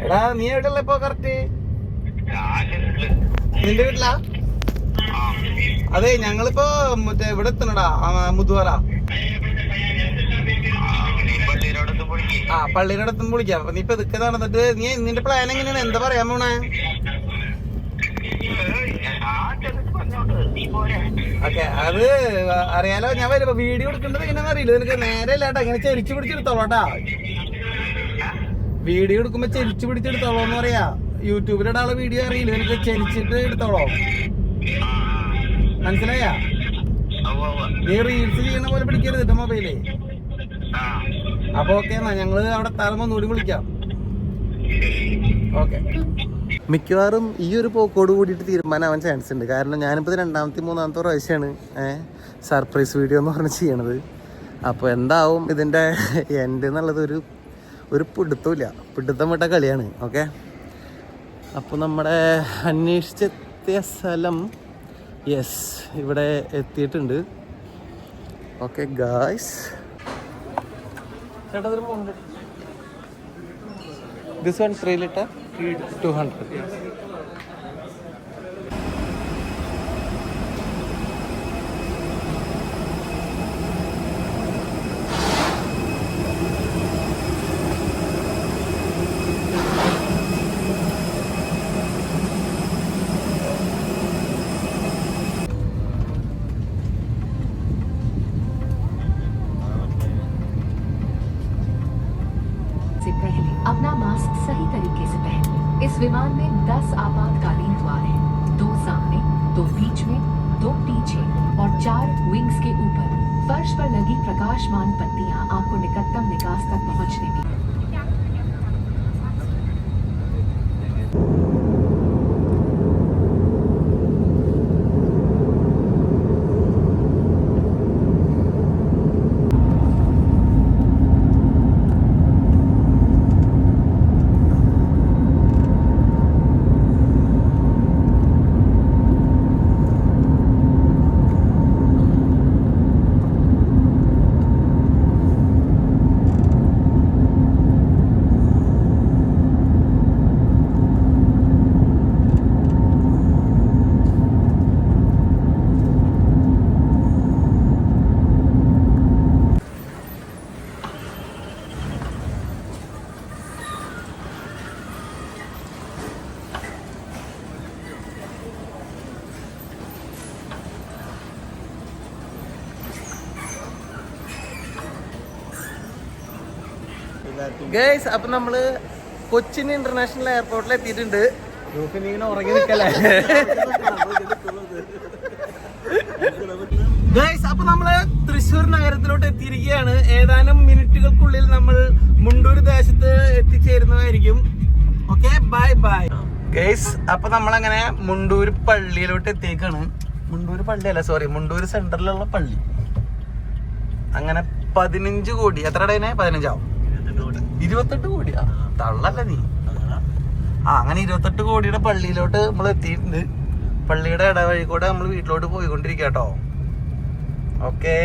എടാ നീ എവിടെയല്ല ഇപ്പൊ കറക്റ്റ്? നിന്റെ വീട്ടിലാ? അതെ ഞങ്ങളിപ്പോ മറ്റേ ഇവിടെ എത്തണടാ, മുതുവറ. ആ പള്ളിയുടെ അടുത്തും വിളിക്കാം. അപ്പൊ നീ ഇപ്പൊ ഇതൊക്കെ നടന്നിട്ട് നീ നിന്റെ പ്ലാൻ എങ്ങനെയാണ്? എന്താ പറയാൻ പോണേ? ഓക്കെ, അത് അറിയാലോ. ഞാൻ വരുമ്പോ വീഡിയോ എടുക്കേണ്ടത് എങ്ങനെയാണെന്ന് അറിയില്ല. നിനക്ക് നേരെ ഇല്ലാട്ടാ, ഇങ്ങനെ ചെരിച്ചു പിടിച്ചെടുത്തോളാട്ടാ. വീഡിയോ എടുക്കുമ്പോ ചെരിച്ചു പിടിച്ചെടുത്തോളോ എന്ന് പറയാ. യൂട്യൂബിലിടാനുള്ള വീഡിയോ അറിയില്ല, എനിക്ക് ചെരിച്ചിട്ട് എടുത്തോളോ. മനസ്സിലായ? നീ റീൽസ് ചെയ്യണ പോലെ പിടിക്കരുത് മൊബൈലേ. അപ്പൊ ഓക്കെ എന്നാ, ഞങ്ങള് അവിടെ താറുമ്പോ ഒന്നുകൂടി വിളിക്കാം. ഓക്കെ. മിക്കവാറും ഈ ഒരു പോക്കോട് കൂടിയിട്ട് തീരുമാനമാവാൻ ചാൻസ് ഉണ്ട്. കാരണം ഞാനിപ്പോൾ രണ്ടാമത്തെ മൂന്നാമത്തെ പ്രാവശ്യമാണ് സർപ്രൈസ് വീഡിയോ എന്ന് പറഞ്ഞ് ചെയ്യണത്. അപ്പോൾ എന്താവും ഇതിൻ്റെ എൻഡ് എന്നുള്ളത് ഒരു പിടുത്തം വിട്ട കളിയാണ്. ഓക്കെ, അപ്പോൾ നമ്മുടെ അന്വേഷിച്ചെത്തിയ സ്ഥലം ഇവിടെ എത്തിയിട്ടുണ്ട്. Okay guys, this one 3 liter 200. अपना मास्क सही तरीके से पहने। इस विमान में 10 आपातकालीन द्वार हैं, 2 सामने, 2 बीच में, 2 पीछे और 4 विंग्स के ऊपर। फर्श पर लगी प्रकाशमान पट्टियां आपको निकटतम निकास तक पहुंचने में ഗൈസ്, അപ്പൊ നമ്മള് കൊച്ചിൻ ഇന്റർനാഷണൽ എയർപോർട്ടിൽ എത്തിയിട്ടുണ്ട്. ഇങ്ങനെ ഉറങ്ങി നിൽക്കല്ലേ ഗൈസ്? അപ്പൊ നമ്മള് തൃശ്ശൂർ നഗരത്തിലോട്ട് എത്തിയിരിക്കുകയാണ്. ഏതാനും മിനിറ്റുകൾക്കുള്ളിൽ നമ്മൾ മുണ്ടൂർ ദേശത്ത് എത്തിച്ചേരുന്നതായിരിക്കും. Okay, bye bye guys. അപ്പൊ നമ്മളങ്ങനെ മുണ്ടൂർ പള്ളിയിലോട്ട് എത്തിയേക്കാണ്. മുണ്ടൂർ പള്ളിയല്ല, സോറി, മുണ്ടൂർ സെന്ററിലുള്ള പള്ളി. അങ്ങനെ 15 കോടി, എത്രടേനെ? 15 ആവും. 28 കോടിയാ? തള്ളല്ല നീ. അങ്ങനെ 28 കോടിയുടെ പള്ളിയിലോട്ട് നമ്മൾ എത്തിയിട്ടുണ്ട്. പള്ളിയുടെ ഇടവഴി കൂടെ നമ്മൾ വീട്ടിലോട്ട് പോയിക്കൊണ്ടിരിക്കുക കേട്ടോ. ഓക്കെ,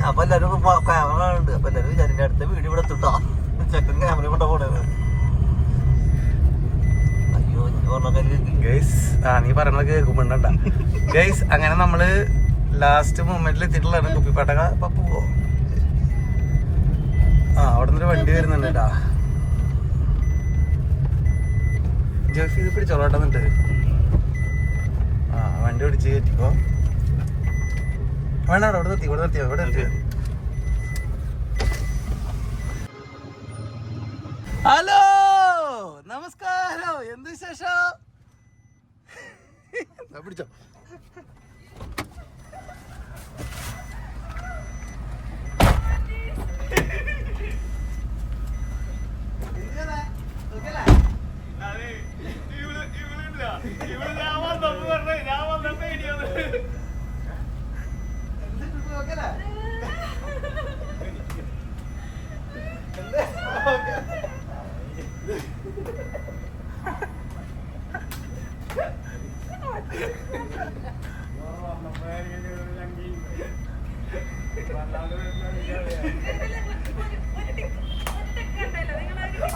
അപ്പൊ എല്ലാരും ക്യാമറ ഉണ്ട്. അപ്പൊ എല്ലാരും വിചാരിന്റെ അടുത്ത വീഡിയോ ഇവിടെ എത്തിട്ടോ, ചെക്കൻ ക്യാമറ കൊണ്ട പോണത്. നീ പറയണത് കേൾക്കുമ്പോണ്ട ഗൈസ്. അങ്ങനെ നമ്മള് ലാസ്റ്റ് മൊമെന്റിൽ എത്തിയിട്ടുള്ളതാണ് കുപ്പിപ്പാട്ടക പപ്പുവോ. അവിടെ നിന്നൊരു വണ്ടി വരുന്നുണ്ട് കേട്ടാ. ജോഫി ഇത് പിടിച്ചോളാട്ടെന്നിട്ട്. വണ്ടി പിടിച്ച് കയറ്റിക്കോ. വേണ്ട, അവിടെ നിർത്തി, ഇവിടെ നിർത്തിയോ, ഇവിടെ നിർത്തിയോ. ഹലോ, നമസ്കാരം, എന്ത് വിശേഷം? പിടിച്ചോ.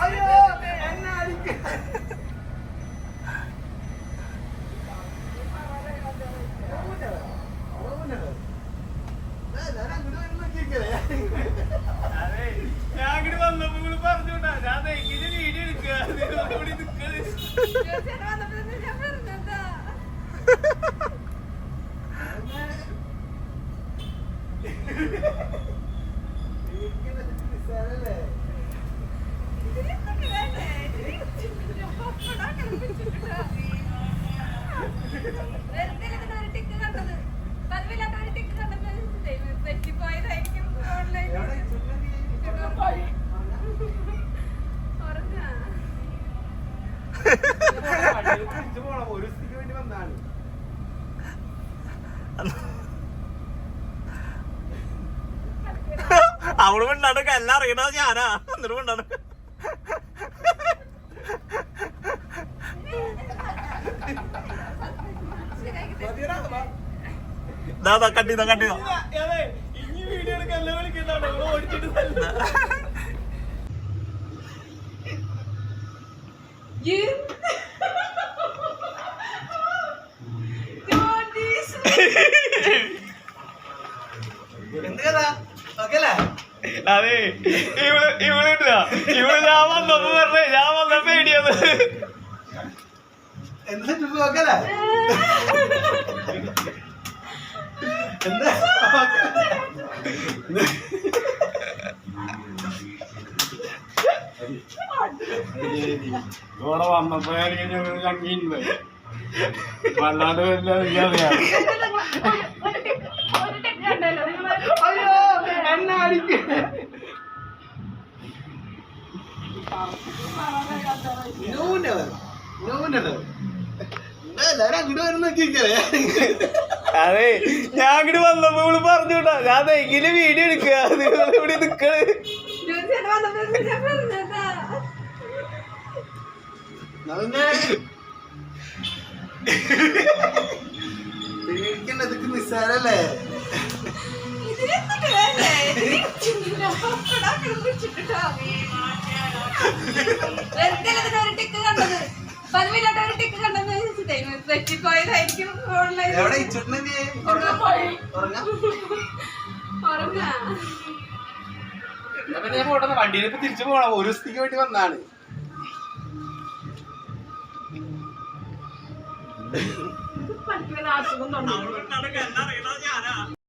അയ്യോ എന്നെ അടിക്ക ഞാൻ അങ്ങോട്ട് വന്നപ്പോ നിങ്ങൾ പറഞ്ഞോട്ടാ ഞാൻ എങ്ങനെ വീഡിയോ എടുക്കുക ഇവിടെ നിൽക്കണേ ഒരു സ്ഥിതിക്ക് വേണ്ടി വന്നാണ് അവള് മിണ്ടാണ്ടൊക്കെ എല്ലാം അറിയണത് ഞാനാ എന്നിട്ട് മിണ്ടാണ്ട് കട്ടിതാ ഇനി വീഡിയോ എടുക്കാൻ വിളിക്കണ്ടാണോ ഓടിച്ചിട്ട് എന്ത് കഥ ഓക്കെ അല്ലേ അതെ ഇവിടെ ഞാൻ വന്നപ്പോ പറഞ്ഞേ ഞാൻ വന്ന പേടിയത് എന്താ ഓക്കെ അല്ലേ എന്താ ഇവിടെ വന്നപ്പോ ചങ്ങിണ്ട് വല്ലാണ്ട് എനിക്കറിയാം അയ്യോ എന്നെ അടിക്ക എല്ലാരും അങ്ങോട്ട് വരുന്ന നോക്കിയിരിക്കേ അതെ ഞാൻ അങ്ങോട്ട് വന്നപ്പോ ഇവിടെ പറഞ്ഞോട്ടാ ഞാൻ എങ്ങനെ വീഡിയോ എടുക്കുക നിങ്ങൾ ഇവിടെ നിക്കണ് പേടിക്കണ്ടതൊക്കെ നിസ്സാരല്ലേ എവിടെ ഇച്ചുട്ടിനെ ഞാൻ പോട്ടെ വണ്ടിയിൽ ഇപ്പൊ തിരിച്ചു പോകണം ഒരു സ്ഥിതിക്ക് വേണ്ടി വന്നാണ് പഠിക്കുന്ന അസുഖം